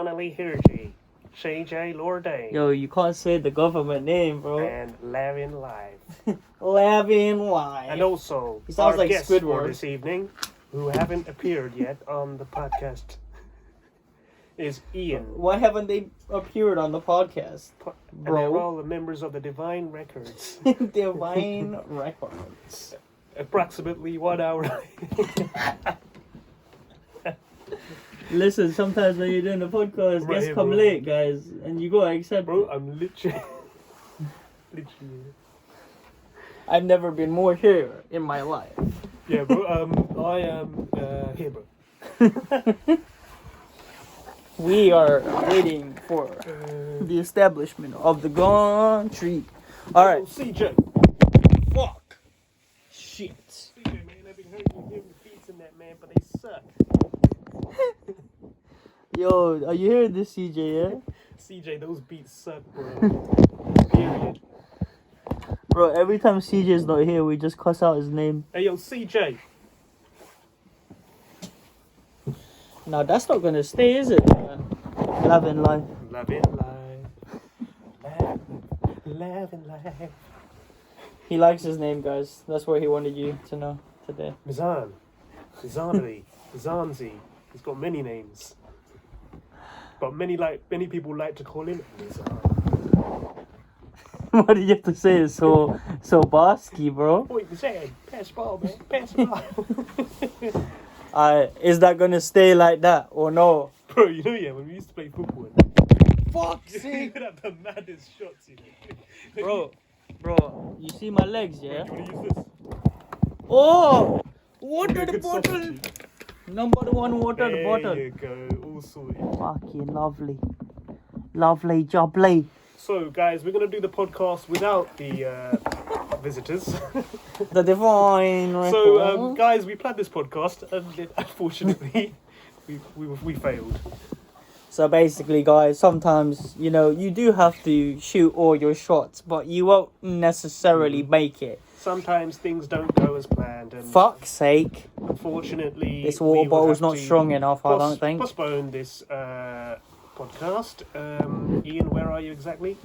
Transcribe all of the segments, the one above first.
Donnelly Hirji, CJ Lordain. Yo, you can't say the government name, bro. And Lavin Live. Lavin Live. And also, he sounds our like guests Squidward for this evening, who haven't appeared yet on the podcast, is Ian. Why haven't they appeared on the podcast, And bro? they're all the members of the Divine Records. Divine Records. Approximately 1 hour. Listen, sometimes when you're doing the podcast, Right guests here, come bro. late, guys, and you gotta accept. Bro, I'm literally. I've never been more here in my life. Yeah, bro. I am here, bro. We are waiting for the establishment of the country. All right. CJ. Fuck. Shit. CJ, man, I've been hearing you the beats in that, man, but they suck. Yo, are you hearing this, CJ? Yeah. CJ, those beats suck, bro. Period. Bro, every time CJ's not here, we just cuss out his name. Hey, yo, CJ. Now that's not gonna stay, is it? Love and life. Love it live. Love and life. He likes his name, guys. That's what he wanted you to know today. Mizanah. Mizanah. Mizanzi. He's got many names. But many people like to call him Mizanah. What did you have to say? It's so Basque, bro. Wait, Mizanah, pass the ball, man. Pass the ball. Is that gonna stay like that or no? Bro, you know, yeah, when we used to play football, Fuck's you sake. could have the maddest shots, you know. Bro, you see my legs, yeah? You want to use this? Oh! Water the Good bottle! sausage. Number one, water the bottle. There you go, all sorted. Fucking lovely. Lovely, jubbly. So, guys, we're going to do the podcast without the visitors. The divine record. So, guys, we planned this podcast, and unfortunately, we failed. So basically, guys, sometimes, you know, you do have to shoot all your shots, but you won't necessarily make it. Sometimes things don't go as planned, and Fuck's sake. unfortunately, This water we will bottle's have not to strong enough, I don't think. Postpone this podcast. Ian, where are you exactly?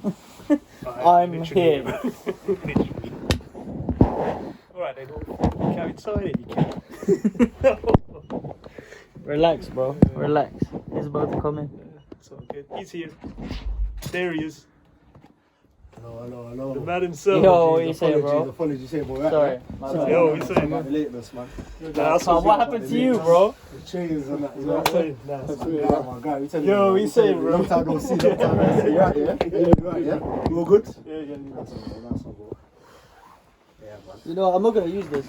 I'm literally here. Literally. Alright, then we'll carry inside it, you can. Relax, bro. Relax. He's about to come in. It's all good. He's here. There he is. Hello. The man himself. Yo, what you say, bro? Apologies, hey, boy. Sorry. My bad. Yo, what you saying, About the man? lateness, man. What happened to you, bro? The chains and that. You know What what I'm you saying? saying? Nah, That's it's what good. my guy. We tell Yo, you, what you saying, bro? Long time no see. Long time no see. You right, yeah? You right, yeah? You all good? Yeah. Nice one, bro. Yeah, man. You know, I'm not going to use this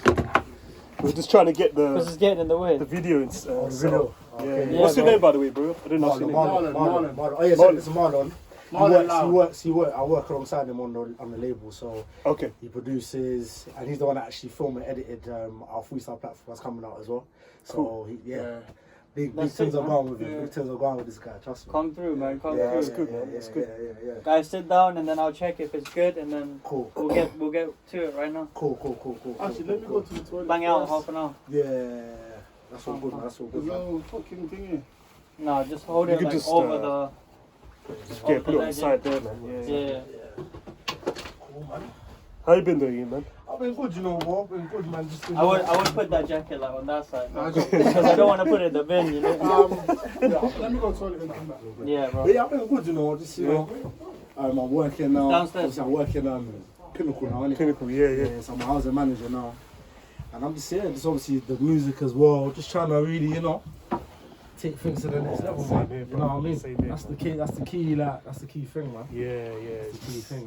We're just trying to get because it's getting in the way. the video. Set up. Video. Yeah. Okay. What's your bro. name, by the way, bro? I don't know. Marlon. Oh yeah, so it's Marlon. He works. I work alongside him on the label, so Okay. he produces, and he's the one that actually filmed and edited our freestyle platform that's coming out as well. So Cool. big That's things it, are man. going with him. Big things are going with this guy. Trust me. Come through, man. Come Yeah, through. that's good, man. That's good. Yeah. Guys, sit down and then I'll check if it's good and then Cool. we'll get to it right now. Cool. Actually, let me go to the toilet. Bang out in first. half an hour. Yeah, that's all good, man. That's all good, There's man. no fucking thingy. No, just hold You it could like just, over the. Just put it on the side there, man. Yeah. Cool, man. How you been doing, Ian, man? I've been good, you know what? Been good, man. Just been I would put that jacket like on that side Nah, because I don't want to put it in the bin, you know. Yeah, let me go to the toilet and come back. Yeah, bro. But yeah, I've been good, you know. Just you know, I'm working now. Downstairs. Obviously, I'm working Pinnacle now, innit? Clinical, yeah. Yeah, so I'm a housing manager now. And I'm just just obviously the music as well, just trying to really, you know, take things to the next level, Same man. here, You bro. know what I mean? Same here, That's the man. key, that's the key thing, man. Yeah.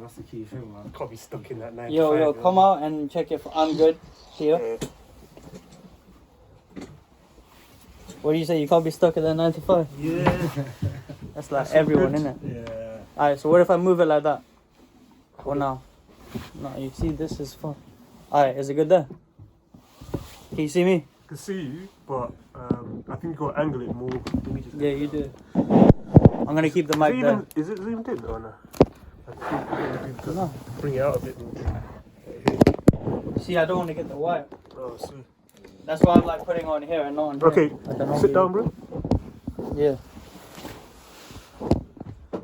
That's the key thing, man. Can't be stuck in that 9 to Yo, 5, come out and check if I'm good. Here. Yeah. What do you say? You can't be stuck at that 95. Yeah. That's like That's all everyone, good. innit? Yeah. Alright, so what if I move it like that? Or no? No, you see, this is fun. Alright, is it good there? Can you see me? I can see you, but I think you got to angle it more. Let me just Yeah, you do. I'm gonna keep the Is mic it there. even- Is it zoomed in or no? I think we No. bring it out a bit more. See, I don't want to get the wire. Oh, so. That's why I'm like putting on here and not on here. Okay, Like I normally sit down, bro. do. Yeah.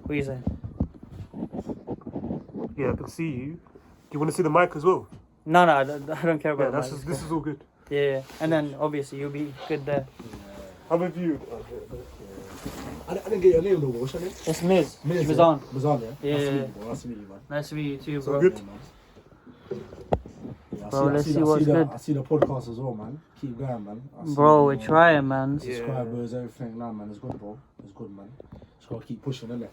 What you saying? Yeah, I can see you. Do you want to see the mic as well? No, I don't care Yeah, about this is all good. Yeah, and then obviously you'll be good there. How have you? I didn't get your name though, bro. What's your name? It's Miz. Miz, Mizanah. Mizanah, yeah? Yeah. Nice to meet you, bro. Nice to meet you too, So bro. good. Yeah, Bro, let's see what's good. I see the podcast as well, man. Keep going, man. Bro, we're trying, man. Subscribers, everything. Nah, man, it's good, bro. It's good, man. Just gotta keep pushing, innit?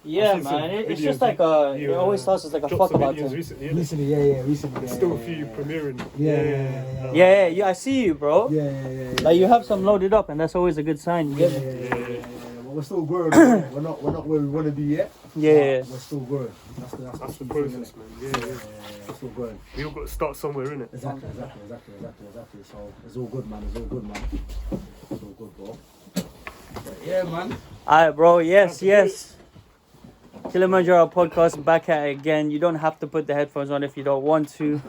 Yeah, I've seen man. some It's videos just like a. you, It always starts as like a dropped fuck some about videos thing. recently, innit? Recently, yeah. Recently, There's yeah. still a few premiering. Yeah, I see you, bro. Yeah. Like you have some loaded up, and that's always a good sign. Yeah. Yeah. Well, we're still growing. Innit? We're not where we want to be yet. Yeah. But we're still growing. That's That's the key thing, process, innit? man. Yeah. We're still growing. We all got to start somewhere, innit? Exactly. So it's all good, man. It's all good, bro. But yeah, man. Alright, bro. Yes. Kilimanjaro podcast back at it again. You don't have to put the headphones on if you don't want to.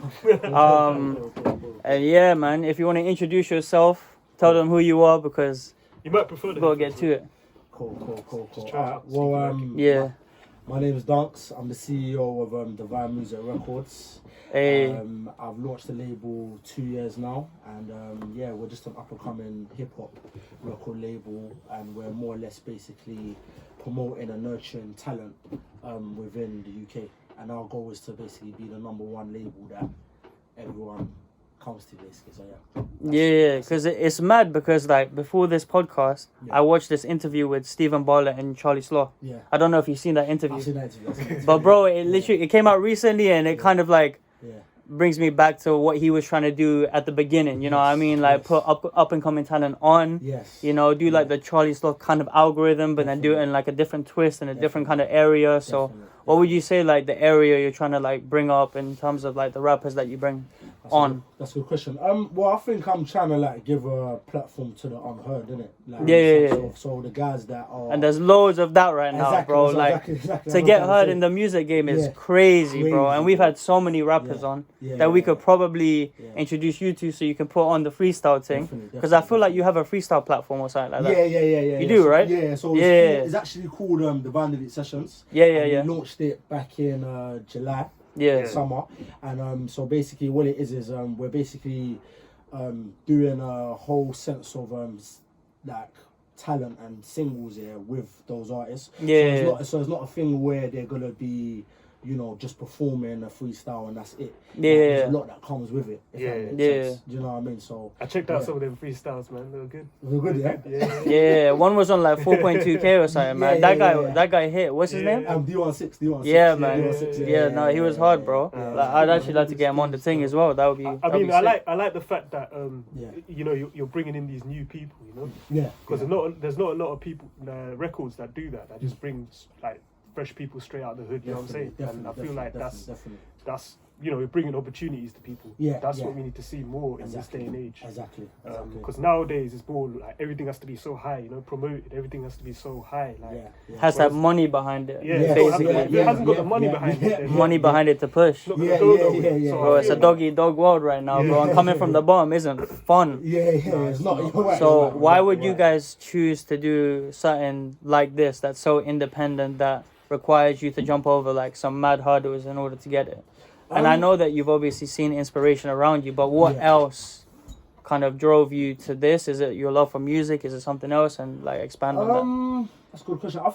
And yeah, man. If you want to introduce yourself, tell them who you are because You might prefer we the gotta get to it. Cool. Just try it out, see if Well, you like Yeah. my name is Dunks. I'm the CEO of Divine Music Records. Hey. I've launched the label 2 years now, and yeah, we're just an up and coming hip hop record label, and we're more or less basically promoting and nurturing talent within the UK. And our goal is to basically be the #1 label that everyone comes to, basically. So yeah. Yeah, because it's mad because like before this podcast, Yeah. I watched this interview with Stephen Bartlett and Charlie Sloth. Yeah. I don't know if you've seen that interview. I've seen that interview. But bro, it came out recently and it kind of like Yeah. brings me back to what he was trying to do at the beginning. You know what I mean? Like Yes. put up and coming talent on. Yes. You know, do like the Charlie Sloth kind of algorithm, but then do it in like a different twist and a different kind of area. So, Definitely. what would you say like the area you're trying to like bring up in terms of like the rappers that you bring on? That's a good question. Well, I think I'm trying to like give a platform to the unheard, innit? Like, Yeah. So the guys that are And there's loads of that right now, Exactly, bro. so Like exactly to what get I'm heard saying. in the music game is Yeah. crazy, bro. And we've bro. had so many rappers Yeah. on Yeah, that we yeah, could probably Yeah. introduce you to, so you can put on the freestyle thing. Definitely, Because I feel like definitely. you have a freestyle platform or something like that. Yeah. You do, right? Yeah, so Yeah. it's actually called Divine Elite Sessions. Yeah. And we launched it back in July, Yeah. summer. And so basically what it is we're basically doing a whole sense of like talent and singles here with those artists. Yeah. So it's not a thing where they're gonna be, you know, just performing a freestyle and that's it. Like, Yeah. there's a lot that comes with it. If Yeah. that makes Yeah. sense. Do you know what I mean? So I checked out Yeah. some of them freestyles, man. They were good. we're good, yeah. Yeah. Yeah, one was on like 4.2K or something, man. Yeah, That guy hit. What's his Yeah. name? D16. Yeah, man. D16, Yeah, no, he was hard, bro. Yeah. Like, I'd actually like to get him on the thing as well. That would be. I that'd mean, be I sick. like the fact that Yeah. you know you're bringing in these new people, you know, Yeah. because there's not a lot of people records that do that just bring like fresh people straight out of the hood. You know what I'm saying? And I feel like that's you know, we're bringing opportunities to people. Yeah, That's yeah. what we need to see more in this day and age. Exactly. Because nowadays it's more like everything has to be so high, you know, promoted. Everything has to be so high, like Has that money behind it. yeah. Yeah, If basically. it hasn't got the money yeah, behind yeah, it, then Money behind it to push. it's not gonna Yeah, go yeah, nowhere. yeah, So Bro, I it's a feel dog world right now, bro. And coming from the bottom isn't fun. Yeah, it's not. You're right, So you're right, why you're would right. you guys choose to do something like this that's so independent that requires you to jump over like some mad hurdles in order to get it? And I know that you've obviously seen inspiration around you, but what Yeah. else kind of drove you to this? Is it your love for music? Is it something else? And like expand on that. That's a good question. I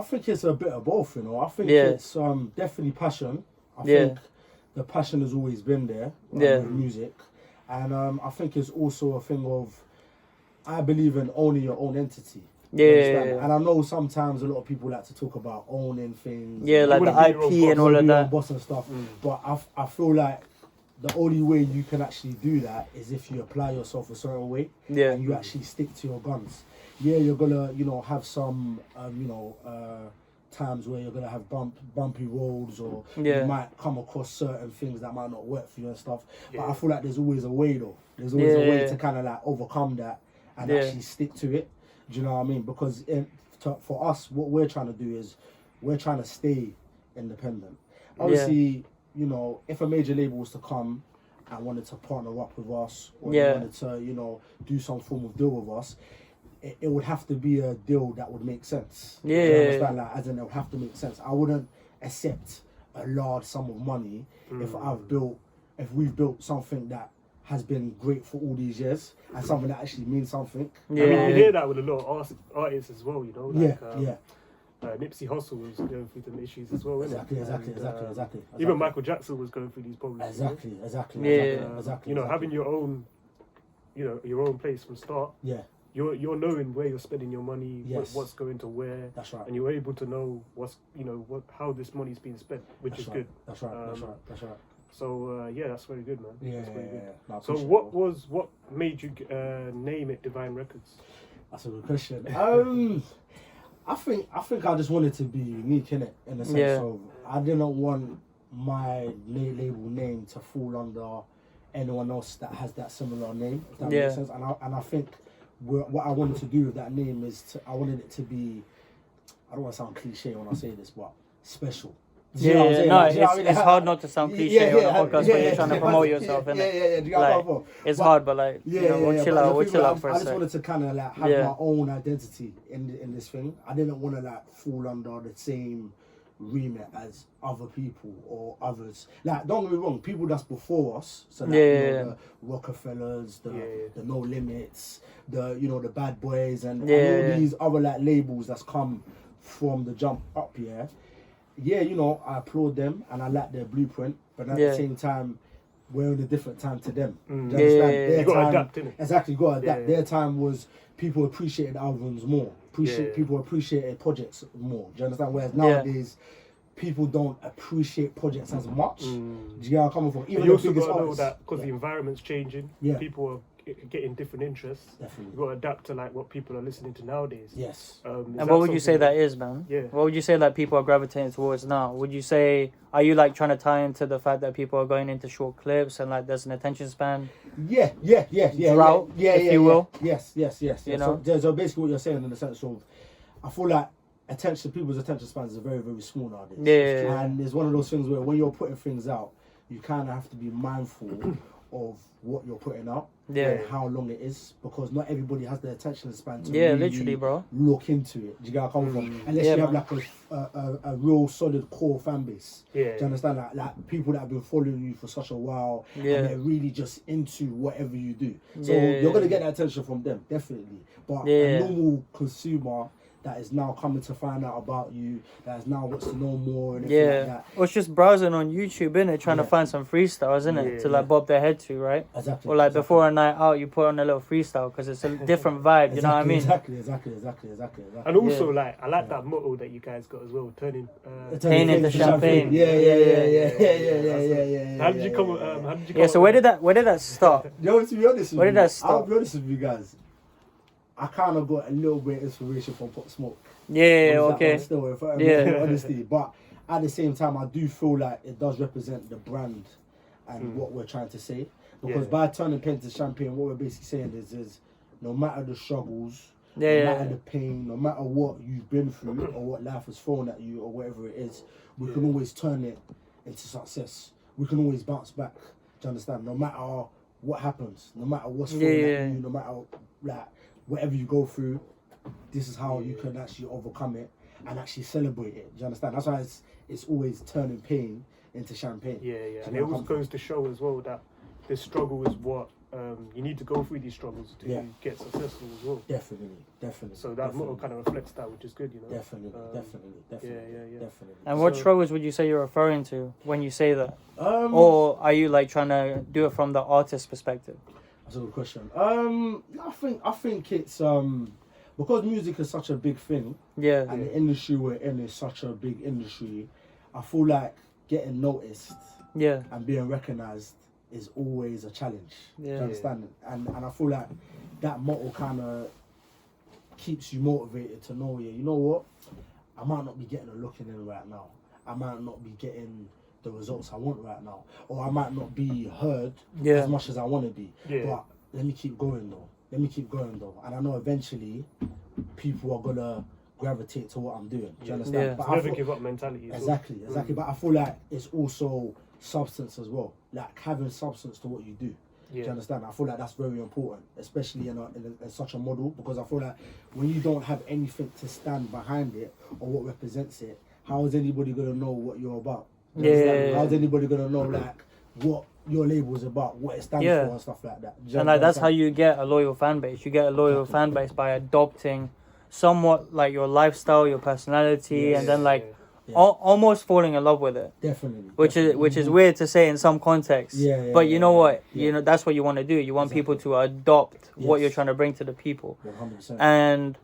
think it's a bit of both, you know. I think Yeah. it's definitely passion. I Yeah. think the passion has always been there Yeah. with music. And I think it's also a thing of I believe in owning your own entity. You Yeah. understand? And I know sometimes a lot of people like to talk about owning things. Yeah, like the wouldn't be your own IP and boss, all of be your own that. boss and stuff. But I feel like the only way you can actually do that is if you apply yourself a certain way Yeah. and you actually stick to your guns. Yeah, you're gonna, you know, have some, times where you're gonna have bumpy roads, or Yeah. you might come across certain things that might not work for you and stuff. Yeah. But I feel like there's always a way, though. There's always a way Yeah. to kind of like overcome that and Yeah. actually stick to it. Do you know what I mean? Because for us, what we're trying to do is we're trying to stay independent. Obviously, you know, if a major label was to come and wanted to partner up with us, or they Yeah. wanted to, you know, do some form of deal with us, it would have to be a deal that would make sense. Yeah. You understand? Like, as in, it would have to make sense. I wouldn't accept a large sum of money if we've built something that has been great for all these years and something that actually means something. Yeah. I mean, you hear that with a lot of artists as well, you know. Like, Yeah. Nipsey Hussle was going through some issues as well, Exactly. Even Michael Jackson was going through these problems. Exactly. You know, having your own, your own place from start. Yeah. You're knowing where you're spending your money, Yes. what's going to where. That's right. And you're able to know how this money's being spent, which is good. That's right. So that's very good, man. Yeah, That's very good. No, I So appreciate what made you name it Divine Records? That's a good question. I think I just wanted to be unique in it, in the sense of I didn't want my label name to fall under anyone else that has that similar name. If that makes sense. And I think what I wanted to do with that name is I wanted it to be. I don't want to sound cliche when I say this, but special. It's hard not to sound cliche on a podcast when you're trying to promote yourself, innit? It's hard, but like, we'll chill out for a I just sec. wanted to kind of like have my own identity in this thing. I didn't want to like fall under the same remit as other people or others. Like, don't get me wrong, people that's before us, so like, the Rockefellers, the No Limits, the Bad Boys, and all these other like labels that's come from the jump up, I applaud them and I like their blueprint, but at the same time, we're in a different time to them. Do you understand? You got to adapt, innit? Exactly, you got to adapt. Their time was people appreciated albums more. People appreciated projects more. Do you understand? Whereas nowadays, people don't appreciate projects as much. Do you get where I'm coming from? Even you also the got to know artists, that because the environment's changing, people are getting different interests. Definitely. You've got to adapt to like what people are listening to nowadays. Yes. And what would you say that is, man? Yeah. What would you say that people are gravitating towards now? Would you say, are you like trying to tie into the fact that people are going into short clips and like there's an attention span? Yeah. Drought, if you will. Yes. You know? So basically what you're saying in the sense of, I feel like people's attention spans are very, very small nowadays. Yeah. And it's one of those things where when you're putting things out, you kind of have to be mindful of what you're putting out and how long it is, because not everybody has the attention span to really literally, bro, look into it. Do you get where I'm coming from? Unless you have like a real solid core fan base. Do you understand? Like people that have been following you for such a while and they're really just into whatever you do. So you're gonna get that attention from them, definitely. But a normal consumer that is now coming to find out about you, that is now wants to know more and everything like that. Or it's just browsing on YouTube, innit? Trying to find some freestyles, innit? To like bob their head to, right? Exactly. Or like before a night out, you put on a little freestyle because it's a different vibe, you know what I mean? Exactly. And also, like, I like that motto that you guys got as well, turning pain into champagne. Yeah. How did you come? So where did that start? Yo, to be honest with Where did that start? I'll be honest with you guys. I kind of got a little bit of inspiration from Pop Smoke. Still, if I'm honesty. But at the same time, I do feel like it does represent the brand and what we're trying to say. Because by turning pain to champagne, what we're basically saying is no matter the struggles, no matter the pain, no matter what you've been through or what life has thrown at you or whatever it is, we can always turn it into success. We can always bounce back. Do you understand? No matter what happens, no matter what's thrown at you, no matter like whatever you go through, this is how you can actually overcome it and actually celebrate it. Do you understand? That's why it's always turning pain into champagne. And it also goes to show as well that this struggle is what you need to go through these struggles to get successful as well. Definitely. So that motto kind of reflects that, which is good, you know. Definitely. And what struggles would you say you're referring to when you say that? Or are you like trying to do it from the artist perspective? That's a good question. I think it's because music is such a big thing. And the industry we're in is such a big industry. I feel like getting noticed. And being recognised is always a challenge. Do you understand? And I feel like that motto kind of keeps you motivated to know, you know what? I might not be getting a look in right now. I might not be getting the results I want right now, or I might not be heard as much as I want to be. But let me keep going though. And I know eventually people are gonna gravitate to what I'm doing. Do you understand? But never give up mentality. Exactly. But I feel like it's also substance as well. Like having substance to what you do. Do you understand? I feel like that's very important, especially in such a model, because I feel like when you don't have anything to stand behind it or what represents it, how is anybody gonna know what you're about? Do you understand? How's anybody gonna know like what your label is about, what it stands for, and stuff like that? And like that's how you get a loyal fan base. You get a loyal fan base by adopting somewhat like your lifestyle, your personality, and then like almost falling in love with it. Definitely. Which is weird to say in some contexts. But you know what? You know that's what you want to do. You want people to adopt what you're trying to bring to the people. 100%. And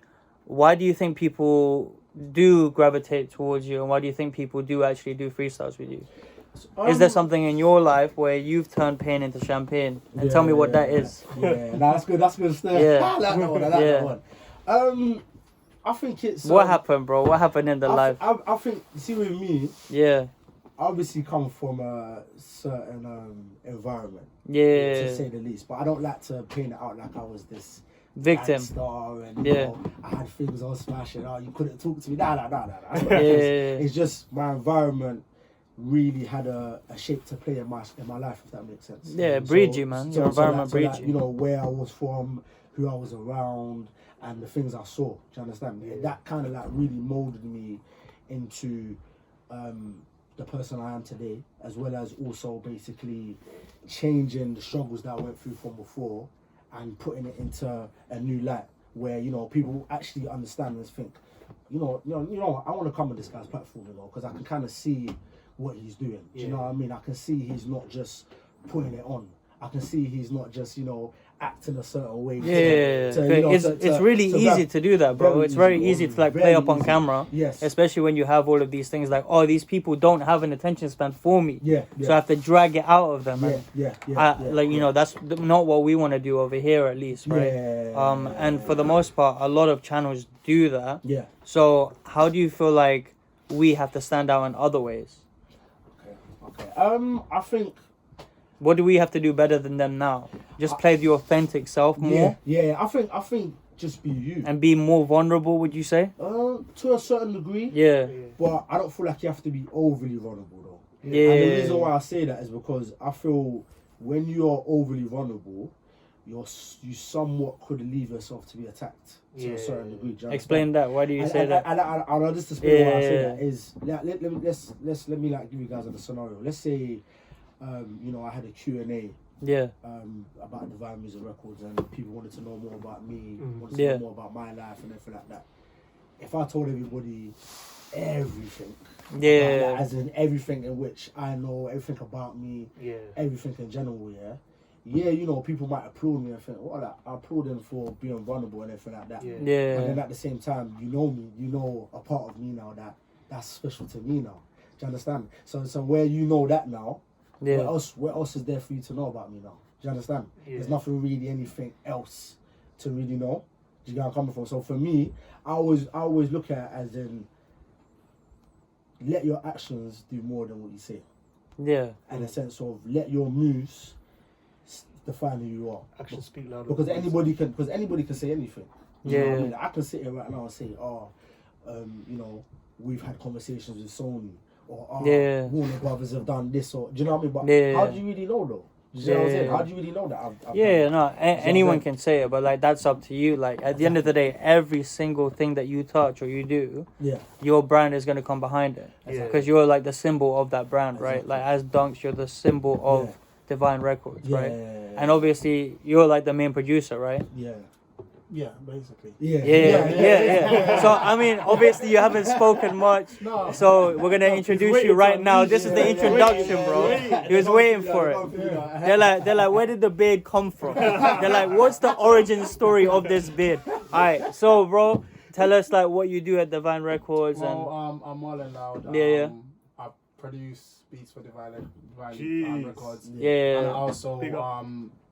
why do you think people do gravitate towards you, and why do you think people do actually do freestyles with you? Is there something in your life where you've turned pain into champagne? And tell me what that is. Yeah, that's good. That's good stuff. I like that one. I like that one. I think it's... what happened, bro? What happened in the life? I think, see with me, I obviously come from a certain environment, to say the least. But I don't like to paint it out like I was this victim star and you know, I had things on smashing. Oh, you couldn't talk to me. Nah. It's just my environment really had a shape to play in my life, if that makes sense. Breed you, man. Your environment breeds you. You know, where I was from, who I was around, and the things I saw. Do you understand? That kind of like really molded me into the person I am today, as well as also basically changing the struggles that I went through from before and putting it into a new light where, you know, people actually understand and think, you know, I want to come on this guy's platform, you know, because I can kind of see what he's doing. Do you know what I mean? I can see he's not just putting it on. I can see he's not just, you know, acting a certain way. It's really easy to do that, bro. It's very easy to like play up on camera. Yes. Especially when you have all of these things like, oh, these people don't have an attention span for me. So I have to drag it out of them. Like, you know, that's not what we want to do over here, at least, right? And for the most part, a lot of channels do that. So how do you feel like we have to stand out in other ways? Okay. I think... what do we have to do better than them now? Just play the authentic self more? I think just be you. And be more vulnerable, would you say? To a certain degree. But I don't feel like you have to be overly vulnerable, though. And the reason why I say that is because I feel when you're overly vulnerable, you somewhat could leave yourself to be attacked to a certain degree. Explain that. Why do you say that? And I'll just explain why I say that is, let me like give you guys a scenario. Let's say, you know, I had a Q&A about Divine Music Records, and people wanted to know more about me, wanted to know more about my life and everything like that. If I told everybody everything, as in everything in which I know, everything about me, everything in general, you know, people might applaud me and think, well, like, I applaud him for being vulnerable and everything like that. And then at the same time, you know me, you know a part of me now that's special to me now. Do you understand? So where you know that now, what else is there for you to know about me now? Do you understand? There's nothing really, anything else to really know. Do you get where I'm coming from? So for me, I always look at it as in, let your actions do more than what you say. In a sense of let your moves define who you are. Actions speak louder. Because anybody can say anything. You know what I mean? I can sit here right now and say, you know, we've had conversations with Sony, or Warner Brothers have done this, or do you know what I mean? But how do you really know though? Do you know what I'm saying? How do you really know that? Anyone can say it, but like that's up to you. Like at the end of the day, every single thing that you touch or you do, your brand is gonna come behind it, because you're like the symbol of that brand, right? Like as Dunks, you're the symbol of Divine Records, right? And obviously you're like the main producer, right? Yeah, basically. So I mean, obviously you haven't spoken much, so we're gonna introduce you right now. This is the introduction, bro. He was waiting for it. They're like, where did the beard come from? They're like, what's the origin story of this beard? All right, so bro, tell us like what you do at Divine Records. Well, I'm Marlon Loud. I produce beats for Divine Records. And I also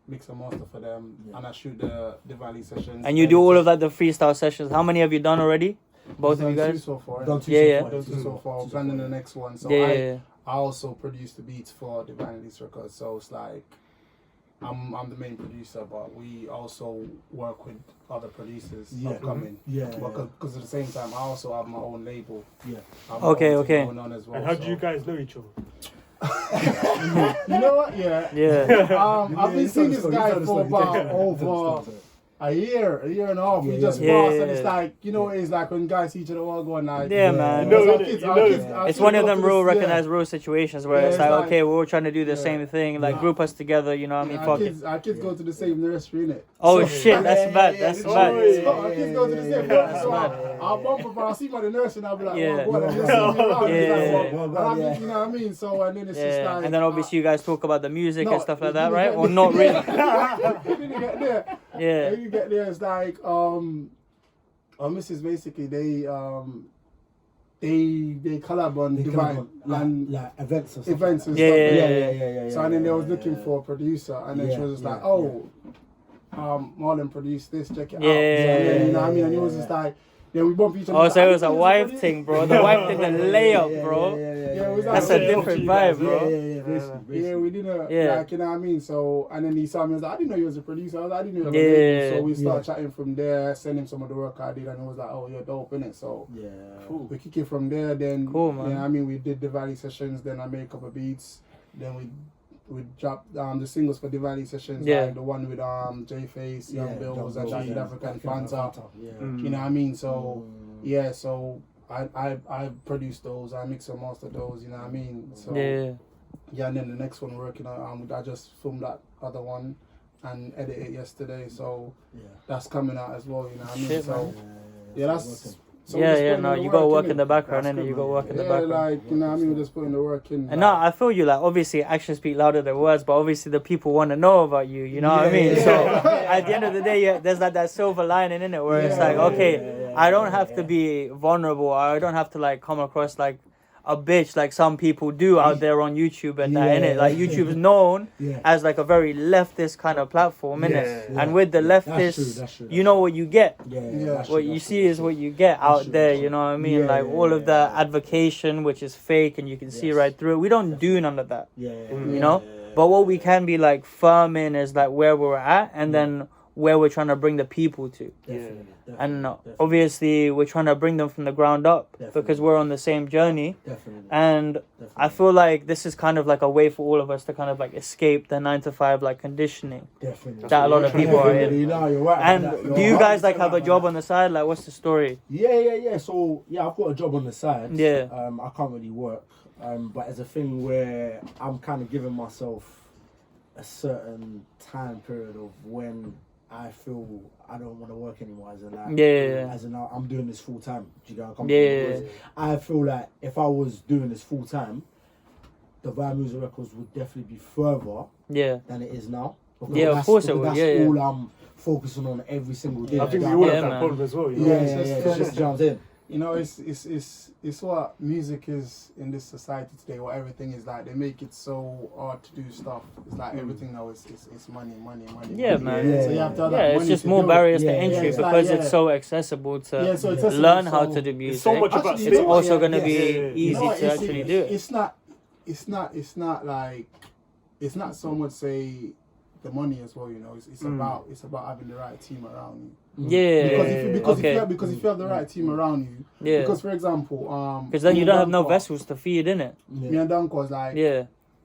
mix and master for them, and I shoot the Diwali sessions. And you do all of that, the freestyle sessions. How many have you done already? Both of you guys? So far. Done two so far. Planning the next one. So I also produce the beats for Divine Records. So it's like I'm the main producer, but we also work with other producers upcoming. Because at the same time, I also have my own label. Okay. Going on as well, and how do you guys know each other? You know what? Yeah. Yeah. I've been seeing this guy for about over a year and a half. We just passed, and it's like, you know, it's like when guys see each other all going like, man. It's one of them recognized rule situations where it's like, okay, we're all trying to do the same thing, like group us together, you know what I mean? Fuck it. Our kids go to the same nursery, innit? Oh shit, that's bad. That's bad. Our kids go to the same nursery, so I'll bump up, I'll see my nursery, and I'll be like, oh, God, and they'll see me around. You know what I mean? So, and then it's just like... And then obviously you guys talk about the music and stuff like that, right? Or not really? We didn't get there. Yeah. When you get there, it's like, our missus basically, they collab on Divine and like events and stuff. Yeah. So and then they was looking for a producer, and then she was just like, Marlon produced this, check it out. So, you know what I mean? And it was just like, we bump each other. Oh, so it was a wife thing, bro. The wife did the layup, bro. That's a different vibe, bro. Yeah, we didn't, like, you know what I mean? So, and then he saw me, I was like, I didn't know you was a producer. I didn't know you was a label. So we started chatting from there, send him some of the work I did, and it was like, oh, you're dope, innit? So, we kick it from there. Then, cool, man. You know what I mean? We did the Valley sessions, then I made a couple of beats. Then we dropped the singles for the Valley sessions, like the one with J-Face, Young Bills, and Jagged African Fanta. You know what I mean? So so I produced those, I mix and master those, you know what I mean? So and then the next one we're working on, I just filmed that other one and edited it yesterday, so that's coming out as well, you know what I mean? So that's... So you gotta work in the background, innit? You gotta work in the background. Like, you know what I mean? We're just putting the work in. And no, I feel you, like, obviously actions speak louder than words, but obviously the people want to know about you, you know what I mean? So at the end of the day, there's like that silver lining in it where it's like, okay, I don't have to be vulnerable, or I don't have to like come across like a bitch like some people do out there on YouTube and that, innit? Like, YouTube's known as like a very leftist kind of platform, innit? And with the leftists, you know what you get. What you see is what you get out there, you know what I mean? Like, all of the advocation, which is fake, and you can see right through it. We don't do none of that, you know? But what we can be like firm in is like where we're at, and then where we're trying to bring the people to. And obviously we're trying to bring them from the ground up because we're on the same journey. And I feel like this is kind of like a way for all of us to kind of like escape the 9-to-5 like conditioning that a lot of people are in. And do you guys like have a job on the side? Like, what's the story? So I've got a job on the side. I can't really work, but it's a thing where I'm kind of giving myself a certain time period of when I feel I don't want to work anymore, as in like, as in I'm doing this full time. Do you get what I'm saying? I feel like if I was doing this full time, the Vibe Music Records would definitely be further than it is now. Of course it would. That's all I'm focusing on every single day. I think we all have that problem as well. It's just jumps in. You know, it's what music is in this society today. What everything is like, they make it so hard to do stuff. It's like everything now is money. Yeah, man. So you have to have it's just more barriers to entry because it's so accessible to learn how to do music. It's so much about it's also going to be easy to actually do it. It's not so much say the money as well, you know. It's about having the right team around you. Because if you have the right team around you, because for example, because then you don't have no vessels to feed in it. Me and Danko was like,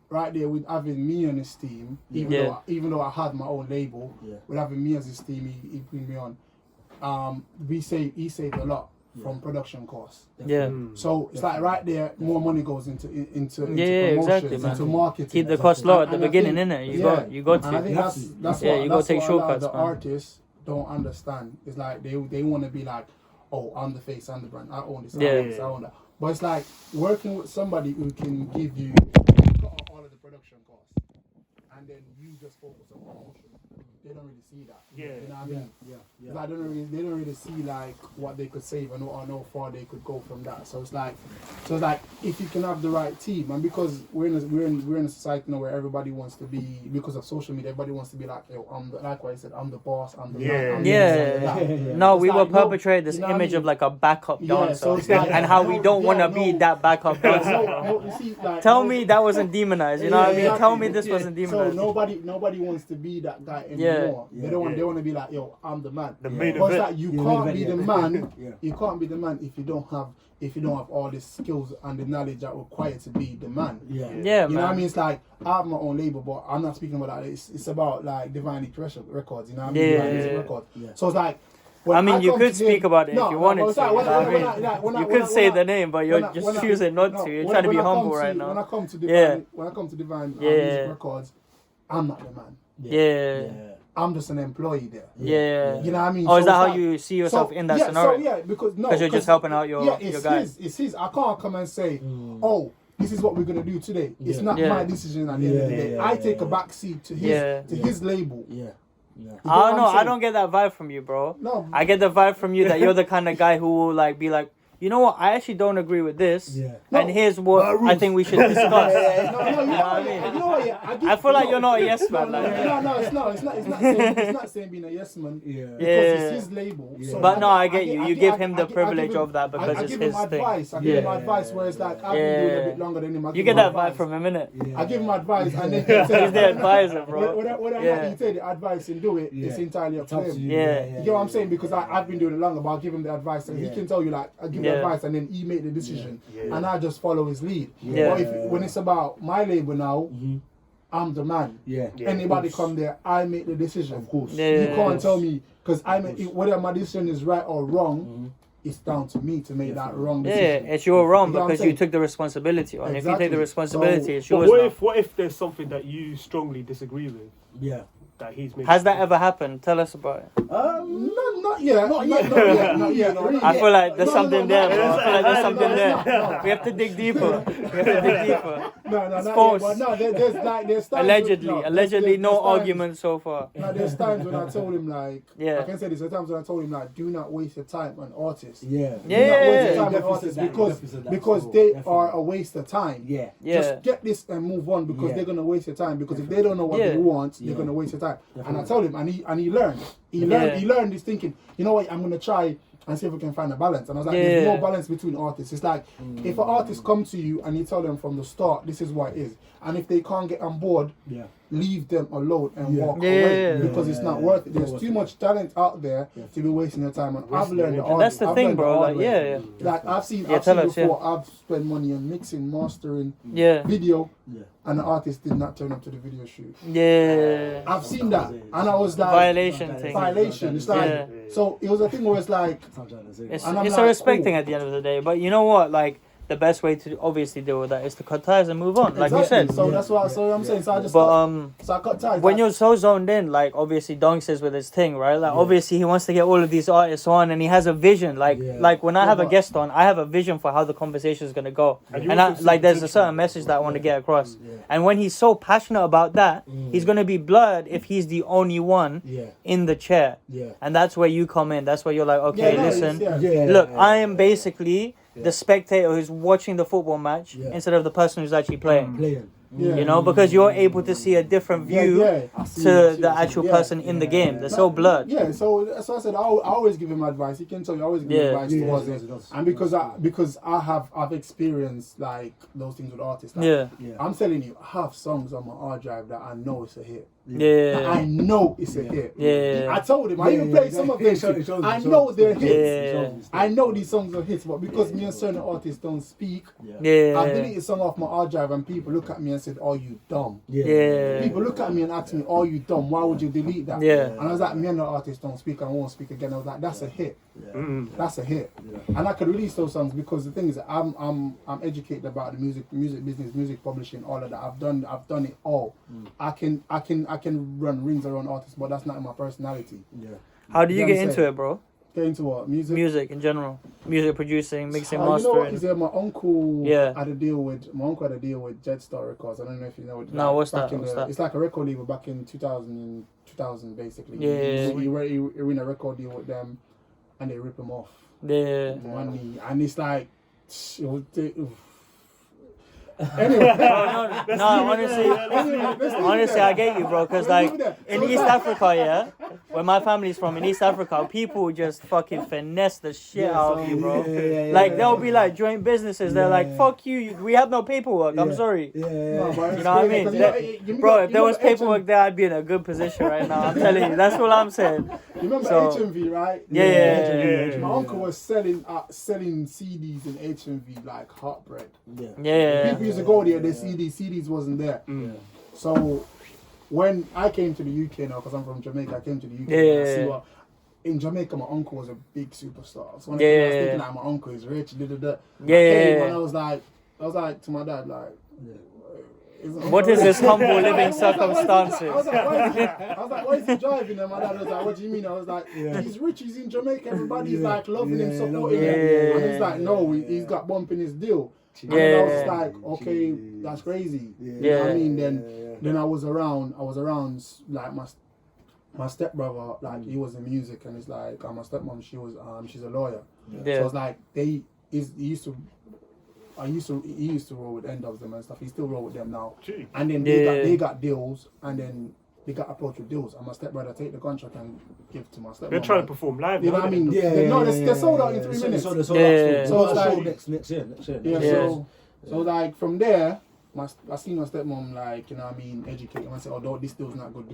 right there with having me on his team, even though I had my own label, with having me as his team, he put me on. He saved a lot from production costs. So it's like right there, more money goes into promotions, into marketing. Keep the cost low at the beginning, innit? You got to. And I think that's what, you got to take shortcuts. The artists don't understand. It's like they want to be like, oh, I'm the face, I'm the brand, I own this, I own this, I own that. But it's like working with somebody who can give you all of the production costs, and then you just focus on promotion. They don't really see that. You know what I mean? Like they don't really see like what they could save and how far they could go from that. So it's like if you can have the right team, and because we're in a society now where everybody wants to be, because of social media, everybody wants to be like, yo, like what I said, I'm the boss, I'm the man, No, we will perpetrate this image of like a backup dancer, so it's like, and how we don't want to be that backup dancer. Tell me that wasn't demonized. You know what I mean? Tell me this wasn't demonized. So nobody wants to be that guy anymore. anymore. They don't want. They want to be like, yo, I'm the man. The main But it's event. like you can't be the man. Yeah. You can't be the man if you don't have all the skills and the knowledge that required to be the man. Yeah, You man. know what I mean? It's like I have my own label, but I'm not speaking about that. It's about like Divinely Pressure Records. You know what I mean? Divine Music Records. Yeah. So it's like. I mean, you could speak about it if you wanted to. You could say the name, but you're just choosing not to. You're trying to be humble right now. When I come to Divine Music Records, I'm not the man. Yeah. I'm just an employee there. Yeah. You know what I mean? Oh, is that how you see yourself in that scenario? So yeah, because you're just helping out your guys. It's his. I can't come and say, oh, this is what we're gonna do today. It's not my decision at the end of the day. I take a back seat to his label. Yeah. I don't know. I don't get that vibe from you, bro. No. I get the vibe from you that you're the kind of guy who will like be like, you know what? I actually don't agree with this. Yeah. And here's what I think we should discuss. You know what I mean? I feel like you're not a yes man. No, it's not. It's not saying being a yes man. Yeah. Because it's his label. Yeah. So But no, I get you. You give him the privilege of that because I it's give his him thing. advice. I give him advice where it's like I've been doing it a bit longer than him. You get that vibe from him, innit? I give him advice and then He's the advisor, bro. Whether you take the advice and do it, it's entirely up to him. Yeah. You get what I'm saying? Because I've been doing it longer, but I'll give him the advice and he can tell you like I give him advice and then he make the decision and I just follow his lead. But when it's about my label now, I'm the man. Anybody come there, I make the decision. Of course. You can't tell me because I make whether my decision is right or wrong. It's down to me to make that wrong decision. Yeah, it's your wrong You know what I'm because you saying? took the responsibility on. If you take the Exactly. responsibility, it's But yours now. what if there's something that you strongly disagree with Yeah. that he's making? Has that ever happened? Tell us about it. Not yet. Not yet. I feel like there's something there, bro. I feel like there's No, something it's there. not. We have to dig deeper. No, It's not false. yet. But no, there's times Allegedly, no there's times- argument so far. No, there's times when I told him like, Yeah. I can say this. There's times when I told him like, do not waste your time on artists. Yeah. Do not waste your Yeah. time on Definitely artists said that, because definitely said that. because So, they definitely. are a waste of time. Yeah. Just get this and move on because Yeah. they're gonna waste your time because if they don't know what Yeah. they want, they're Yeah. gonna waste your time. And I Definitely. told him, and he learned. He learned this thinking. You know what? I'm gonna try and see if we can find a balance. And I was like, there's no balance between artists. It's like if an artist comes to you and you tell them from the start, this is what it is, and if they can't get on board, leave them alone and walk away because it's not worth it. There's too much talent out there to be wasting your time on. I've learned the And that's the thing, bro. Like, Like I've seen tell us, before. I've spent money on mixing, mastering, Yeah. video, and the artist did not turn up to the video shoot. Yeah. I've seen that, and I was like, Violation thing. violation. It's like, so it was a thing where it's like, It's And I'm a like, respect oh. thing at the end of the day. But you know what? Like, the best way to obviously deal with that is to cut ties and move on, like you said. So that's what I'm saying. So I just, But so I cut ties. when you're so zoned in, like obviously Dong says with his thing, right? Like obviously he wants to get all of these artists on, and he has a vision. Like when I have a guest on, I have a vision for how the conversation is gonna go, and I, like there's a certain message that I want to get across. And when he's so passionate about that, he's gonna be blurred if he's the only one in the chair. And that's where you come in. That's where you're like, okay, listen, look, I am basically the spectator who's watching the football match instead of the person who's actually playing. You know, because you're able to see a different view to the actual person in the game. They're so blurred. Yeah, so that's why I said I always give him advice. He can tell you I always give him advice towards it. And because I've experienced like those things with artists. Like, I'm telling you, I have songs on my hard drive that I know it's a hit. I know it's a hit. Yeah. I told him. I even played some of them. I know they're hits. I know these songs are hits, but because me and certain artists don't speak, I deleted a song off my hard drive and people look at me and said, "Oh, you dumb." People look at me and ask me, "Oh, you dumb? Why would you delete that?" And I was like, "Me and the artist don't speak. I won't speak again." I was like, "That's a hit. That's a hit." And I could release those songs because the thing is, I'm educated about the music business, music publishing, all of that. I've done it all. I can run rings around artists, but that's not in my personality. How do you get into it, bro? Get into what? Music in general. Music producing, mixing, You know what? mastering. Is there my uncle had a deal with Jetstar Records. I don't know if you know it. No, what's that? It's like a record label back in 2000 basically. Yeah. He win a record deal with them, and they rip him off. Yeah. Money, and it's like, Anyway. Honestly, I get you, bro. Because like in East Africa, yeah, where my family's from, in East Africa, people just fucking finesse the shit out of you, bro. Like they'll be like joint businesses. They're like, fuck you. We have no paperwork. I'm sorry. Yeah. You know what I mean? Bro, if there was paperwork there, I'd be in a good position right now. I'm telling you. That's what I'm saying. You remember HMV, right? Yeah. My uncle was selling CDs in HMV like hot bread. Yeah. People used to go there, the CDs wasn't there. So when I came to the UK now, because I'm from Jamaica, I came to the UK. And I see what in Jamaica, my uncle was a big superstar. So when I was thinking like my uncle is rich, and I was like to my dad, like, what is this humble living circumstances? I was like, why is he driving? And my dad was like, what do you mean? I was like, he's rich, he's in Jamaica, everybody's like loving him, supporting him. And he's like, no, he's got bump in his deal. And I was like, okay, that's crazy. You know what I mean? Then I was around like my stepbrother, like he was in music, and it's like my stepmom, she's a lawyer. So it's like he used to roll with N-Dubs them and stuff. He still roll with them now. Gee. And then they got deals, and then they got approached with deals, and my stepbrother take the contract and give to my stepmom. They're trying to perform live. You know what I mean? They're sold out in 3 minutes. So it's like next year. So like from there, I seen my stepmom, like, you know what I mean, educate him. I said, oh, this deal's not good.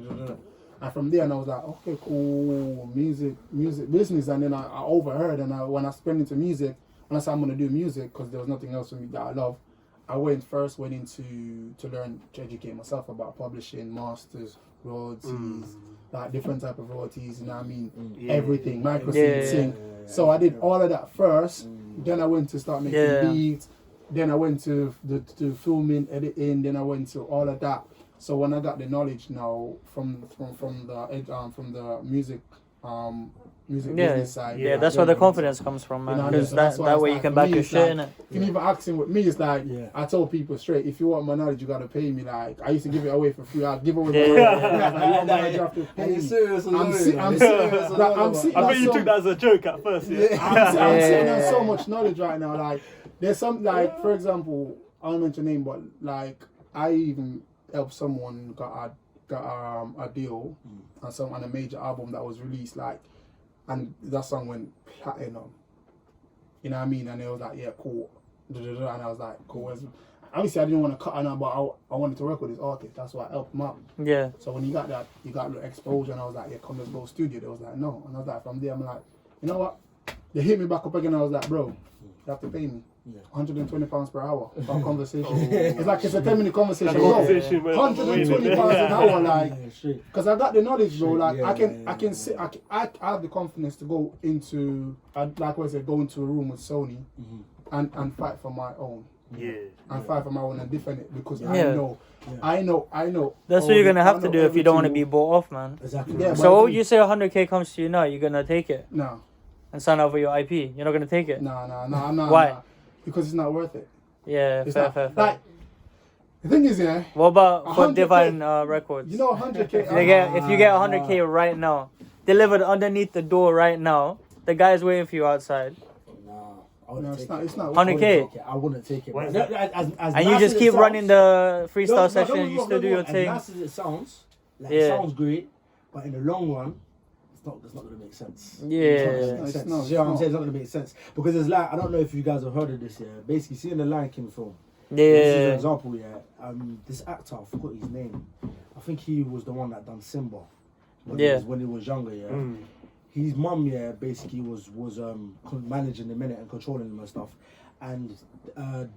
And from there, and I was like, okay, cool, music business. And then I overheard, and when I spent into music, when I said I'm gonna do music, because there was nothing else for me that I love, I went into to learn to educate myself about publishing, masters, royalties, like different type of royalties. You know what I mean? Everything, microseed, sync. So I did all of that first. Then I went to start making beats. Then I went to filming, editing. Then I went to all of that. So when I got the knowledge now from the music business side, that's where the confidence comes from, man. Because that way you can back your shit, innit? You can even asking with me, it's like I told people straight, if you want my knowledge, you gotta pay me. Like I used to give it away for free. I'll give away my knowledge. You have to pay me. I'm serious. I'm serious. I bet you took that as a joke at first. I'm sitting on so much knowledge right now. Like there's some, like, for example, I don't mention name, but like I even helped someone got a deal on a major album that was released, like, and that song went platinum. You know what I mean? And they was like, yeah, cool. And I was like, cool. Obviously, I didn't want to cut on, but I wanted to work with this artist. That's why I helped him out. Yeah. So when you got that, you got a little exposure, and I was like, yeah, come, let's go studio. They was like, no. And I was like, from there, I'm like, you know what? They hit me back up again. I was like, bro, you have to pay me. £120 per hour for a conversation. It's like it's a 10-minute conversation. £120 an hour, like, because I got the knowledge, bro. Like I can sit. I have the confidence to go into, like I said, go into a room with Sony and fight for my own. And fight for my own and defend it, because I know. That's what you're gonna have to do if you don't want to be bought off, man. Exactly. Yeah, so you say 100k comes to you now, you're gonna take it? No. And sign over your IP? You're not gonna take it? No, I'm not. Why? Nah. Because it's not worth it. Yeah, it's fair. Like, the thing is, what about for Divine Records? You know, 100k. If you get 100k right now, delivered underneath the door right now, the guy's waiting for you outside. It's not 100k. I wouldn't take it. And you just keep running the freestyle session. You still do your thing. As nice as it sounds, it sounds great, but in the long run, that's not going to make sense. Yeah. It's not going to make sense. Because it's like, I don't know if you guys have heard of this, basically, seeing the Lion King film. This is an example, this actor, I forgot his name. I think he was the one that done Simba. When he was younger, His mum, basically was managing the minute and controlling him and stuff. And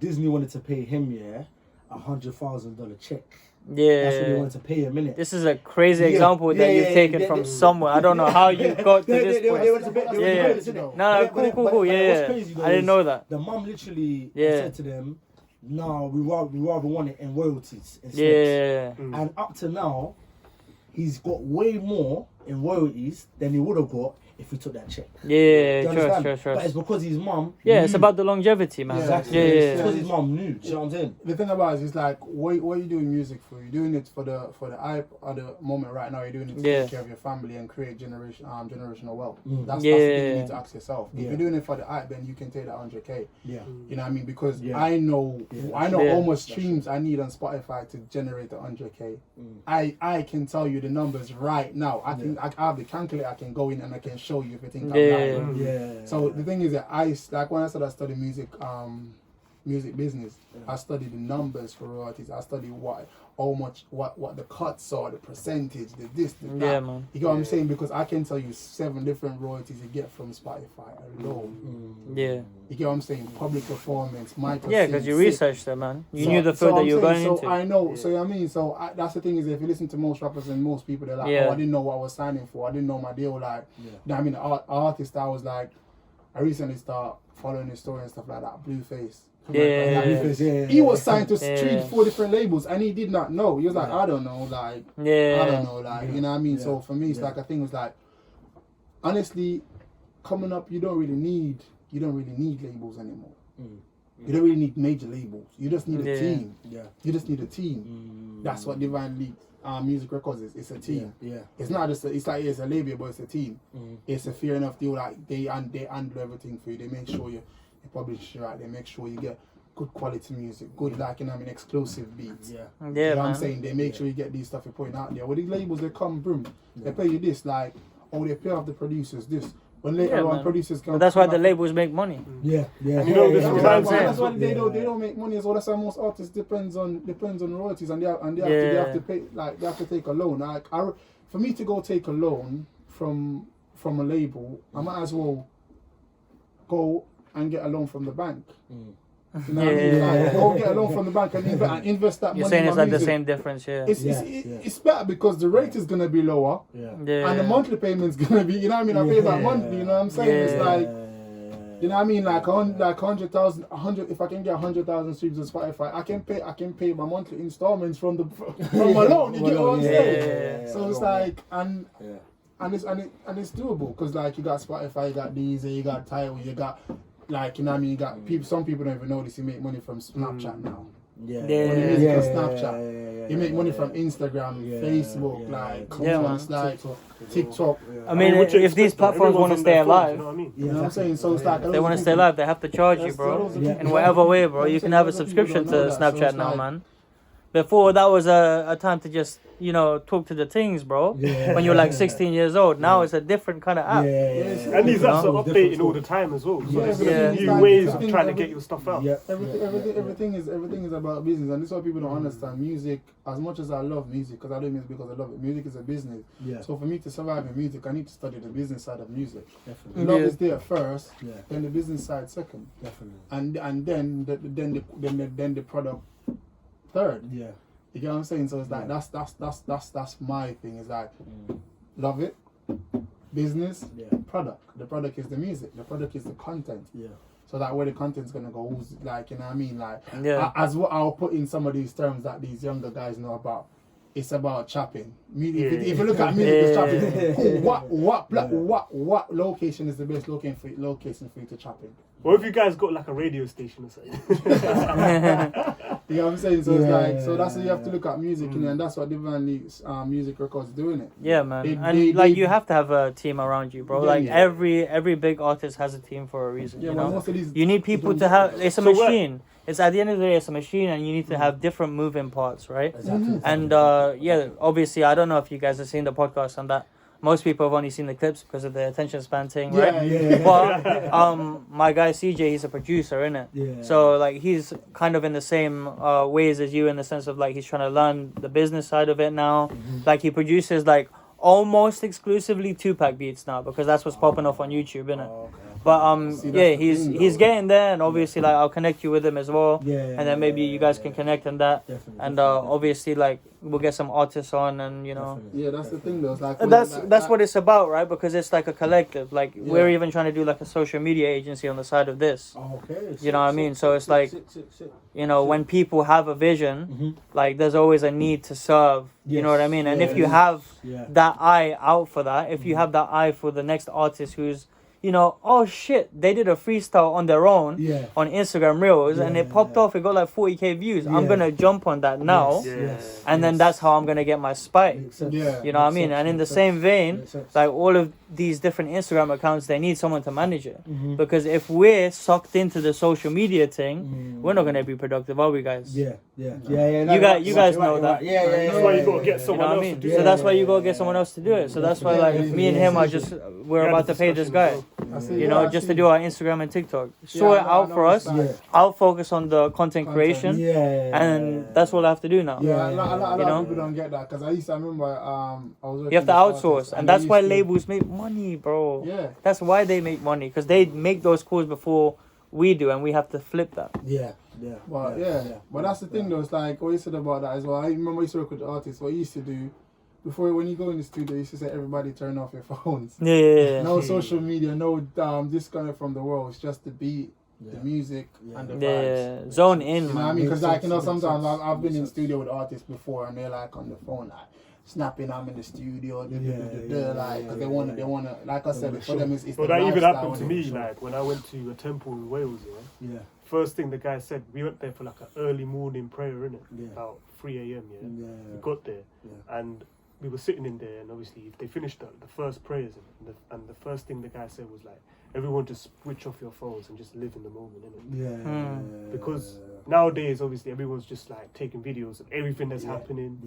Disney wanted to pay him, $100,000 check. Yeah. That's what they wanted to pay a minute. This is a crazy example that you've taken from somewhere. I don't know how you got to this point. No, cool. Yeah. Crazy, I didn't know that. The mum literally said to them, no, we rather want it in royalties instead. Yeah. And up to now, he's got way more in royalties than he would have got if we took that check. Yeah, Do you understand? sure. But it's because his mum. Yeah, it's about the longevity, man. Yeah, Exactly. Yeah. It's because his mum knew. Do you know what I'm saying? The thing about it is like, what are you doing music for? You're doing it for the hype at the moment right now. You're doing it to take care of your family and create generational wealth. That's the thing you need to ask yourself. If you're doing it for the hype, then you can take that 100K. Yeah. You know what I mean? Because I know how much streams I need on Spotify to generate the 100K. I can tell you the numbers right now. I have the calculator. I can go in and I can show you if you think I'm lying. Yeah. So the thing is that when I started studying music business, I studied the numbers for royalties. I studied what the cuts are, the percentage, the this, the that. Yeah, man. You get what I'm saying? Because I can tell you 7 different royalties you get from Spotify alone. Yeah. You get what I'm saying? Public performance, micro. Yeah, because you researched it, man. You knew the field that you were going into. So I know. So I mean, that's the thing is, if you listen to most rappers and most people, they're like, oh, I didn't know what I was signing for. I didn't know my deal. Like, I mean, artist, I was like, I recently started following his story and stuff like that. Blueface. He was signed to 3-4 different labels and he did not know. He was like, I don't know, like, I don't know, like, you know what I mean? So for me, it's like, I think it was like, honestly, coming up, you don't really need labels anymore. You don't really need major labels. You just need a team. You just need a team. That's what Divine League Music Records is. It's a team. It's not just it's a label, but it's a team. It's a fair enough deal. Like they handle everything for you. They make sure you publish right. They make sure you get good quality music, good exclusive beats. You know what I'm saying? They make sure you get these stuff you're putting out there. With these labels, they come boom. They pay you this, like, they pay off the producers this. When later on producers come, but that's why the labels make money. You know, that's why they don't make money as well. That's why most artists depends on royalties, and they have to pay, like, they have to take a loan. Like, for me to go take a loan from a label, I might as well go and get a loan from the bank. You know what I mean? Like, go get a loan from the bank and invest that money. You're saying it's like music. the same difference, It's better because the rate is gonna be lower, and the monthly payment's gonna be. You know what I mean? I pay that monthly. You know what I'm saying? It's like, you know what I mean? Like 100,000. If I can get 100,000 streams on Spotify, I can pay my monthly installments from my loan. You get what I'm saying? So it's like and it's doable because, like, you got Spotify, you got Deezer, you got Tidal, you got, like, you know what I mean, you got people. Some people don't even know this. You make money from Snapchat now. Snapchat. You make money from Instagram, Facebook, like TikTok. I mean, if these platforms want to stay alive, you know what I'm saying? So it's like they want to stay alive. They have to charge you, bro, in whatever way, bro. You can have a subscription to Snapchat now, man. Before, that was a time to just, talk to the things, bro. When you're like 16 years old. Now it's a different kind of app. And these apps are updating all the time as well. So there's new ways of trying to get your stuff out. Everything is about business, and this is what people don't understand. Music, as much as I love music, because I do music because I love it, music is a business. So for me to survive in music, I need to study the business side of music. Love is there first, then the business side second. And then the product third. You get what I'm saying? So it's like that's my thing. It's like love it, business, product. The product is the music. The product is the content. So that where the content's gonna go, who's, like, you know what I mean? Like, as what I'll put in some of these terms that these younger guys know about. It's about chopping. If you look at music, it's chopping. What location is the best location for you to chop in? Or if you guys got like a radio station or something. You know what I'm saying? So it's like, so that's what you have to look at music, and that's what Divine League's Music Records doing it. Yeah, man. You have to have a team around you, bro. Every big artist has a team for a reason. You need people to have. It's a machine. It's at the end of the day, it's a machine, and you need to have different moving parts, right? Exactly. And obviously, I don't know if you guys have seen the podcast on that. Most people have only seen the clips because of the attention span thing, right? But my guy CJ, he's a producer, innit? So like he's kind of in the same ways as you, in the sense of like he's trying to learn the business side of it now. Like he produces like almost exclusively 2-pack beats now, because that's what's popping off on YouTube, innit? But See, yeah, that's the thing, he's though. getting there, and obviously like I'll connect you with him as well. Yeah, And then maybe you guys can connect on that. Definitely, And definitely. obviously like we'll get some artists on, and you know. Definitely. Yeah, that's the thing though. It's like And that's what it's about, right? Because it's like a collective. Like we're even trying to do like a social media agency on the side of this. Oh, okay. You know what I mean? So it's like, you know, when people have a vision, like there's always a need to serve. You know what I mean? And if you have that eye out for that, if you have that eye for the next artist who's, you know, oh shit, they did a freestyle on their own on Instagram Reels and it popped off, it got like 40k views. I'm gonna jump on that now. And then that's how I'm gonna get my spike. You know what I mean? And in the same vein, like all of these different Instagram accounts, they need someone to manage it. Because if we're sucked into the social media thing, we're not gonna be productive, are we guys? No, You guys know that. That's why you gotta get You know someone what I else mean? to do So it. that's why you gotta get someone else to do it. So that's why like me and him are just we're about to pay this guy. You know, just to do our Instagram and TikTok. Sort it out for us. I'll focus on the content creation. And that's what I have to do now. a lot You know? of people don't get that because I remember I was You have to working with outsource. artists And that's why they used to- labels make money, bro. Yeah. That's why they make money. Because they make those calls before we do. And we have to flip that. But that's the thing though. It's like what you said about that as well. I remember I used to work with artists. What I used to do before when you go in the studio, you used to say everybody turn off your phones. Yeah. No social media, no disconnect from the world. It's just the beat, the music, and the vibes. Yeah. Zone in, You know what I man. mean? Because like you know, Makes sense, sometimes makes I've been in sense. studio with artists before, and they're like on the phone, like snapping. I'm in the studio, like because they wanna, like I said, for them it's But the that even lifestyle, happened to innit? me, like when I went to a temple in Wales, first thing the guy said, we went there for like an early morning prayer, innit? About 3 a.m, We got there, and we were sitting in there, and obviously if they finished the first prayers, and the first thing the guy said was like, everyone just switch off your phones and just live in the moment, innit? Because nowadays, obviously, everyone's just like taking videos of everything that's happening.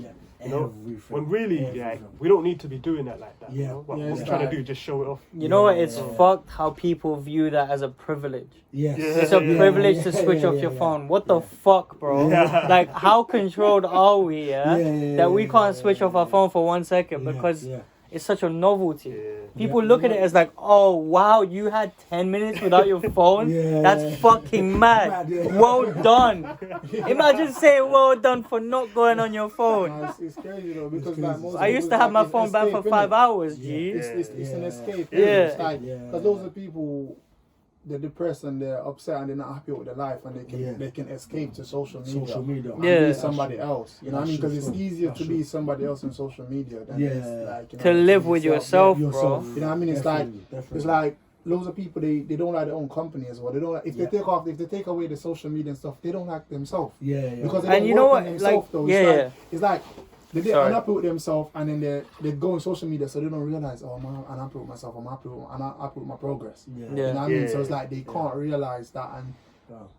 You know, when really, like, we don't need to be doing that like that. You know? What we're trying to do, just show it off. You know what? It's fucked how people view that as a privilege. Yes. It's a privilege to switch off your phone. What the fuck, bro? Like, how controlled are we, that we can't switch off our phone for 1 second because it's such a novelty. People look at it as like, oh, wow, you had 10 minutes without your phone? That's fucking mad. Well done. Imagine saying well done for not going on your phone. No, it's crazy though because like most I used to have my phone back for 5 hours, G. It's an escape. Yeah. It's like because those are people. They're depressed and they're upset and they're not happy with their life and they can escape to social media. And be somebody else. You know what I mean? Because it's easier to be somebody else in social media than it's like, you know, To live with yourself, bro. You know what I mean? It's like loads of people they don't like their own company as well. They don't like, if they take away the social media and stuff, they don't like themselves. Because they don't And you know work what? on themselves, though. It's like they're unhappy with themselves and then they go on social media so they don't realize, oh, I'm unhappy with myself, I'm happy with my progress. You know what I mean? So it's like they can't realize that, and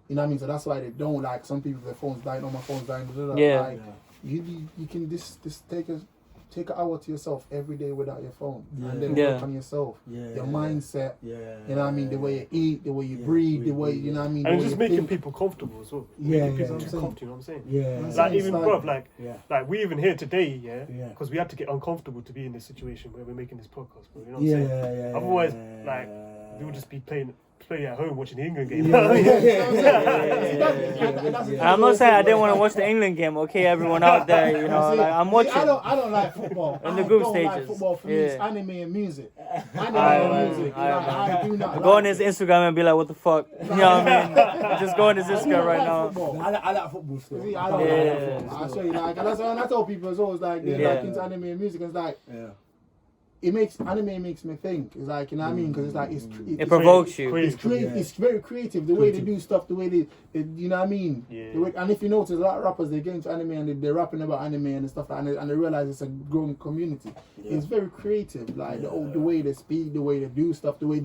you know what I mean? So that's why they don't, like some people, their phones dying, my phone's dying. Like, you can just take an hour to yourself every day without your phone and then work on yourself, your mindset, you know what I mean, the way you eat, the way you breathe, the way, you know what I mean, and just making people comfortable as well. Making people comfortable, you know what I'm saying? Like even bruv, like we even here today, because we had to get uncomfortable to be in this situation where we're making this podcast, bro, you know what I'm saying? Otherwise, like we would just be playing at home watching the England game. I'm not saying I didn't want to watch the England game, okay, everyone out there, you know, like I'm watching. I don't like football. In the group I don't stages. like football. For me, it's anime and music. I do not Go on his Instagram and be like, what the fuck? You know what I mean? Just go on his Instagram right now. I like football still. See, I don't like football. I show you, like, and I tell people as well, it's like they're like into anime and music, and it's like anime makes me think. It's like, you know what I mean? Because it's like it provokes you. It's very creative. The way they do stuff, the way they you know what I mean? The way, and if you notice, a lot of rappers, they get into anime and they're rapping about anime and stuff like that, and they realize it's a growing community. It's very creative, like the way they speak, the way they do stuff, the way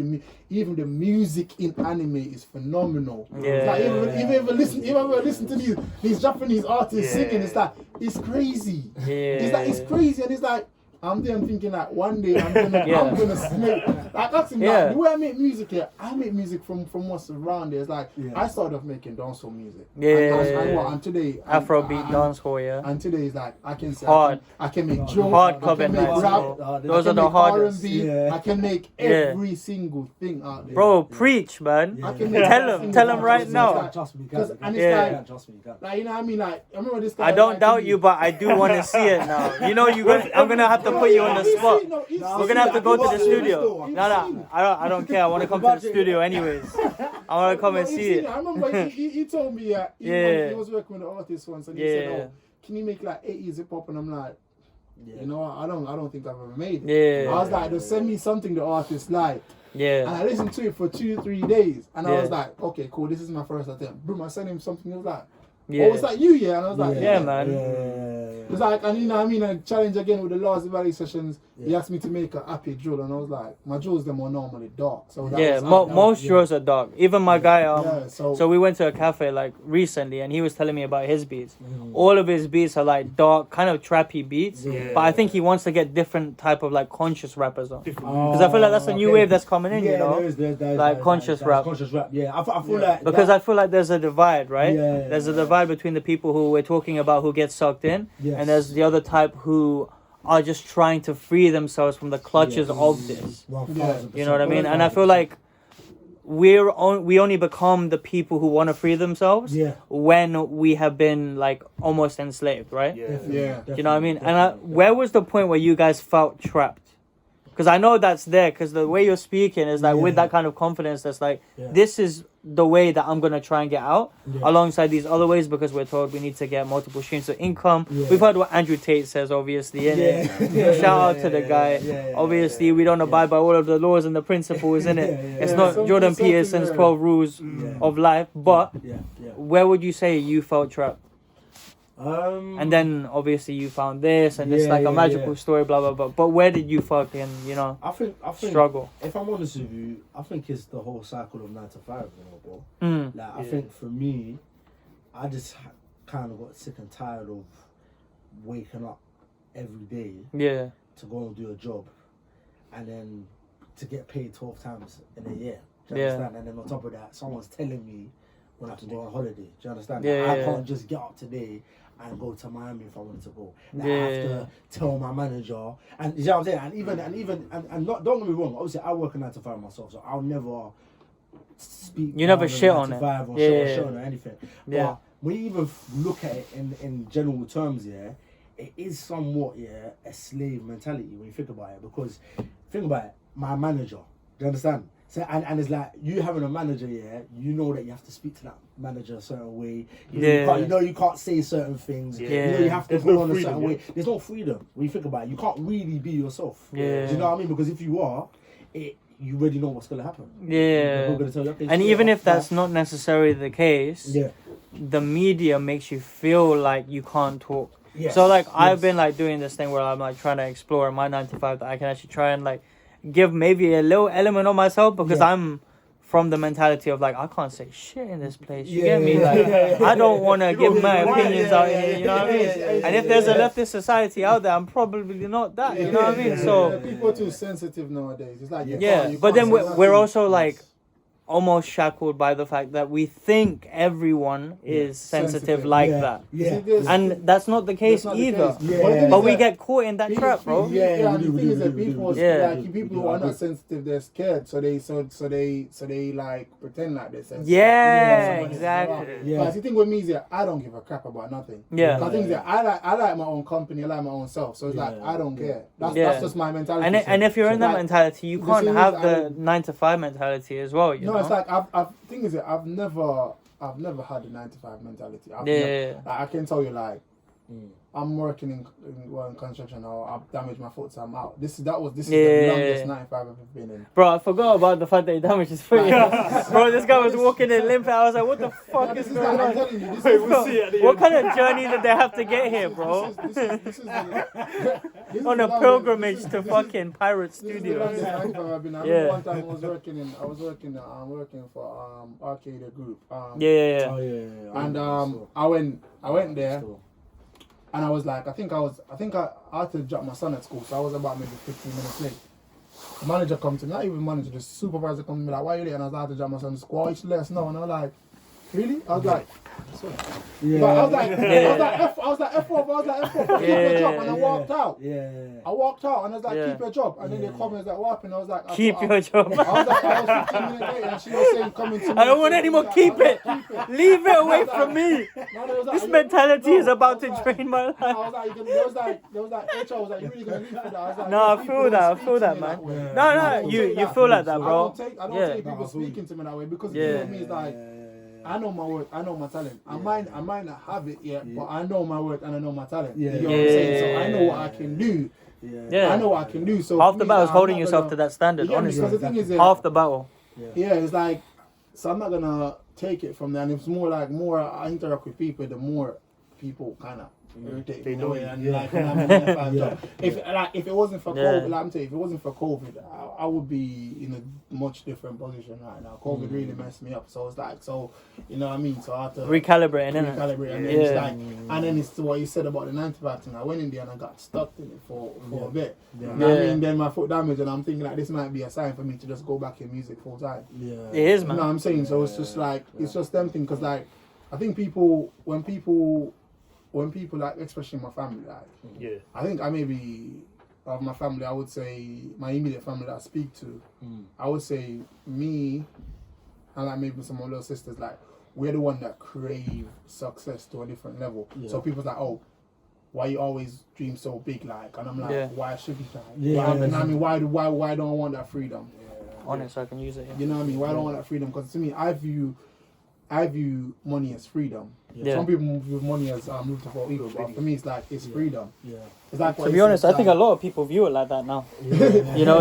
even the music in anime is phenomenal. It's like even ever listen to these Japanese artists singing, it's like it's crazy. It's crazy, and it's like I'm there, I'm thinking like one day I'm gonna make like that's the way I make music here. I make music from what's around there. It's like I started off making dancehall music. And today Afrobeat dancehall, and today is like I can say I can make drill, hard I can make rap, those are the hardest. I can make every single thing out there. Bro, preach, man. Tell him right now. Trust me, and it's like you know what I mean, like I remember this guy. I don't doubt you, but I do want to see it now. You know, I'm gonna have to put you on the spot. We're gonna have to go to the studio. No, I don't care. I want to come to the studio anyways. I want to come and see it. I remember he told me he was working with an artist once, and he said, "Oh, can you make like 80s hip hop?" And I'm like, you know what? I don't think I've ever made it. I was like, just send me something the artist like. And I listened to it for 2-3 days, and I was like, okay, cool. This is my first attempt. Boom! I sent him something. He was like, oh, it's like you, and I was like, man. It's like, and you know what I mean, I challenge again with the Last Valley sessions. He asked me to make a happy drill, and I was like, my drills them are normally dark. So most drills are dark. Even my guy, so we went to a cafe like recently, and he was telling me about his beats. All of his beats are like dark, kind of trappy beats. But I think he wants to get different type of like conscious rappers on, because I feel like that's a new wave that's coming in. There's like conscious rap. Conscious rap. I feel like because I feel like there's a divide, right? There's a divide between the people who we're talking about who get sucked in, and there's the other type who are just trying to free themselves from the clutches of this. You know what I mean? And I feel like we only become the people who want to free themselves when we have been like almost enslaved, right? You know what I mean? And where was the point where you guys felt trapped? Because I know that's there, because the way you're speaking is like with that kind of confidence that's like, this is the way that I'm going to try and get out alongside these other ways, because we're told we need to get multiple streams of income. We've heard what Andrew Tate says, obviously, innit? Shout out to the guy. Obviously, we don't abide by all of the laws and the principles, innit? It's not Jordan Peterson's 12 rules of life, but where would you say you felt trapped? And then obviously you found this, and it's like a magical story, blah blah blah. But where did you fucking, I think struggle? If I'm honest with you, I think it's the whole cycle of 9 to 5, bro. Like I think for me, I just kind of got sick and tired of waking up every day to go and do a job, and then to get paid 12 times in a year. Do you understand? And then on top of that, someone's telling me when I can go on holiday. Do you understand? I can't just get up today and go to Miami if I wanted to go. I have to tell my manager, and you know what I'm saying. And not, don't get me wrong. Obviously, I work a 9 to 5 myself, so I'll never speak. You never shit on it, or shit on or anything. But when you even look at it in general terms, it is somewhat a slave mentality when you think about it. Because think about it, my manager. Do you understand? So and it's like you having a manager, you know that you have to speak to that manager a certain way. You can't say certain things. You know you have to go on a certain way. There's no freedom when you think about it. You can't really be yourself. Do you know what I mean? Because if you are, you already know what's gonna happen. Gonna tell you, okay, and even if that's not necessarily the case, the media makes you feel like you can't talk. So like I've been like doing this thing where I'm like trying to explore in my 9 to 5 that I can actually try and like give maybe a little element of myself, because I'm from the mentality of like, I can't say shit in this place. You get me? Like I don't want to give my opinions out here. You know what I mean? And if there's a leftist society out there, I'm probably not that. You know what I mean? So people are too sensitive nowadays. It's like but then we're also like almost shackled by the fact that we think everyone is sensitive like that. And that's not the case either. But we get caught in that trap, bro. The thing is that people who are not sensitive, they're scared. So they like pretend like they're sensitive. Exactly. But the thing with me is that I don't give a crap about nothing. I think that I like my own company, I like my own self. So it's like I don't care. That's just my mentality. And if you're in that mentality, you can't have the 9 to 5 mentality as well. You know? It's like thing is that I've never had a 9 to 5 mentality. I can tell you like I'm working in construction, or I've damaged my foot, so I'm out. This is the longest 9 to 5 I've ever been in. Bro, I forgot about the fact that he damaged his foot. Bro, this guy was walking in limping. I was like, what the fuck is going on? What kind of journey did they have to get here, bro? This is on a pilgrimage to fucking Pirate Studios. I remember one time I was working for Arcade Group. And I went there. And I was like, I think I had to drop my son at school, so I was about maybe 15 minutes late. The manager comes to me, not even manager, the supervisor comes to me like, why are you late? And I was like, I had to drop my son to school. Oh, you should let us know. And I was like, really? I was like, yeah. But I was like, F4, keep your job. And I walked out. I walked out and I was like, keep your job. And then they called me, I was like, what happened? I was like, keep your job. I was 15 minutes late and she was saying, coming to me. I don't want any more, keep it. Leave it away from me. This mentality is about to drain my life. I was like, there was like, HR was like, you really gonna leave for that? I was like, no, I feel that, man. No, you feel like that, bro. I don't take people speaking to me that way because it means like, I know my worth, I know my talent. I might not have it yet, but I know my worth and I know my talent. You know what I'm saying? So I know what I can do. I know what I can do. So half the battle is holding yourself to that standard, honestly. Because the thing is, half the battle. Yeah, it's like, so I'm not gonna take it from there. And it's more I interact with people, the more people kind of irritate me in a way. And like, when I'm in an F5 job. If it wasn't for COVID, like I'm saying, if it wasn't for COVID, I would be in a much different position right now. COVID really messed me up. So it's like, you know what I mean? So I had to recalibrate, and then it's like, and then it's what you said about the 9 to 5 thing. I went in there and I got stuck in it for a bit. You know what I mean? Then my foot damaged, and I'm thinking like this might be a sign for me to just go back in music full time. It is, man. You know what I'm saying? So it's just like, it's just them thing, because like, I think when people like, especially my family, like, I think I maybe of my family, I would say my immediate family that I speak to, I would say me and like maybe some of my little sisters, like, we're the one that crave success to a different level. So people's like, oh, why you always dream so big, like, and I'm like, why should be like, I mean, why don't I want that freedom? Honest, I can use it. You know what I mean? Why don't I want that freedom? Because to me, I view money as freedom. Some people view money as lucrative ego, but for me, it's like, it's freedom. It's like, to be honest, I think a lot of people view it like that now. You know,